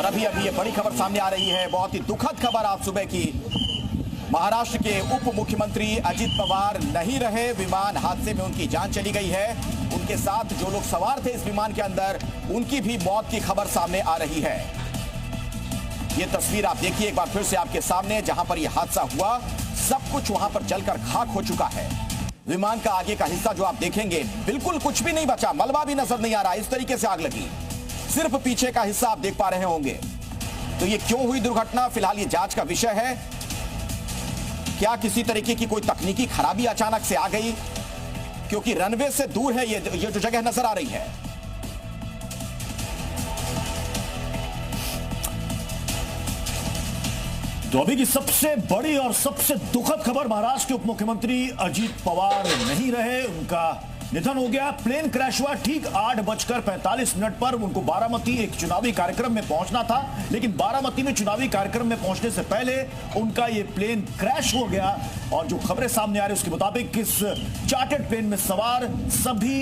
और अभी अभी ये बड़ी खबर सामने आ रही है, बहुत ही दुखद खबर आज सुबह की। महाराष्ट्र के उप मुख्यमंत्री अजित पवार नहीं रहे, विमान हादसे में उनकी जान चली गई है। उनके साथ जो लोग सवार थे इस विमान के अंदर, उनकी भी मौत की खबर सामने आ रही है। ये तस्वीर आप देखिए एक बार फिर से आपके सामने, जहां पर यह हादसा हुआ सब कुछ वहां पर जलकर खाक हो चुका है। विमान का आगे का हिस्सा जो आप देखेंगे, बिल्कुल कुछ भी नहीं बचा, मलबा भी नजर नहीं आ रहा, इस तरीके से आग लगी। सिर्फ पीछे का हिस्सा आप देख पा रहे होंगे। तो ये क्यों हुई दुर्घटना, फिलहाल ये जांच का विषय है। क्या किसी तरीके की कोई तकनीकी खराबी अचानक से आ गई, क्योंकि रनवे से दूर है ये जो जगह नजर आ रही है। तो अभी की सबसे बड़ी और सबसे दुखद खबर, महाराष्ट्र के उप मुख्यमंत्री अजित पवार नहीं रहे, उनका निधन हो गया। प्लेन क्रैश हुआ ठीक 8:45 पर। उनको बारामती एक चुनावी कार्यक्रम में पहुंचना था, लेकिन बारामती में चुनावी कार्यक्रम में पहुंचने से पहले उनका ये प्लेन क्रैश हो गया। और जो खबरें सामने आ रही है उसके मुताबिक इस चार्टर्ड प्लेन में सवार सभी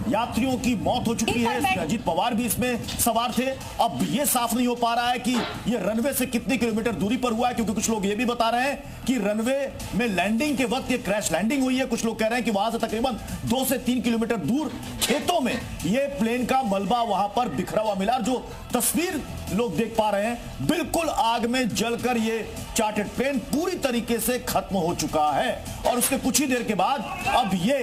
यात्रियों की मौत हो चुकी है। अजित पवार भी इसमें सवार थे। अब ये साफ नहीं हो पा रहा है कि ये रनवे से कितने किलोमीटर दूरी पर हुआ है, क्योंकि कुछ लोग ये भी बता रहे हैं कि रनवे में लैंडिंग के वक्त ये क्रैश लैंडिंग हुई है। कुछ लोग कह रहे हैं कि वहां से तकरीबन 2 से 3 किलोमीटर दूर खेतों में ये प्लेन का मलबा वहां पर बिखरा हुआ मिला। जो तस्वीर लोग देख पा रहे हैं, बिल्कुल आग में जलकर ये चार्टर्ड प्लेन पूरी तरीके से खत्म हो चुका है। और उसके कुछ ही देर के बाद अब ये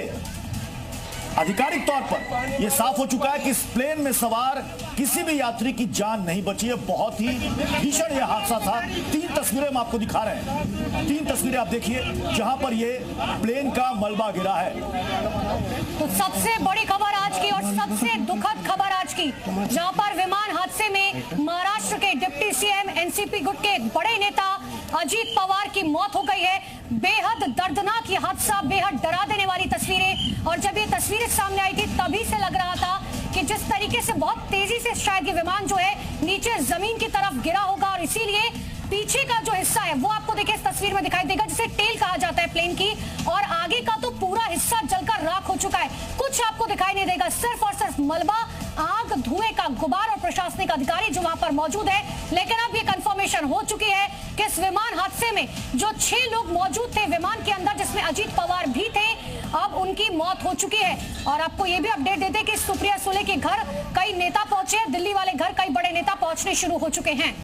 आधिकारिक तौर पर यह साफ हो चुका है कि इस प्लेन में सवार किसी भी यात्री की जान नहीं बची है। बहुत ही भीषण यह हादसा था। 3 तस्वीरें हम आपको दिखा रहे हैं। 3 तस्वीरें आप देखिए जहां पर यह प्लेन का मलबा गिरा है। तो सबसे बड़ी खबर आज की और सबसे दुखद खबर आज की, जहां पर विमान हादसे में महाराष्ट्र के डिप्टी सीएम एनसीपी गुट के एक बड़े नेता अजित पवार की मौत हो गई है। बेहद दर्दनाक ये हादसा, बेहद डरा देने वाली तस्वीरें। और जब ये तस्वीरें सामने आई थी तभी से लग रहा था कि जिस तरीके से बहुत तेजी से शायद ये विमान जो है नीचे जमीन की तरफ गिरा होगा, और इसीलिए पीछे का जो हिस्सा है वो आपको देखिए इस तस्वीर में दिखाई देगा, जिसे टेल कहा जाता है प्लेन की। और आगे का तो पूरा हिस्सा जलकर राख हो चुका है, कुछ आपको दिखाई नहीं देगा, सिर्फ और सिर्फ मलबा, आग, धुएं का गुबार और प्रशासनिक अधिकारी जो वहां पर मौजूद है। लेकिन अब ये कंफर्मेशन हो चुकी है कि इस विमान हादसे में जो 6 लोग मौजूद थे विमान के अंदर, जिसमें अजित पवार भी थे, अब उनकी मौत हो चुकी है। और आपको ये भी अपडेट देते कि सुप्रिया सुले के घर कई नेता पहुंचे, दिल्ली वाले घर कई बड़े नेता पहुंचने शुरू हो चुके हैं।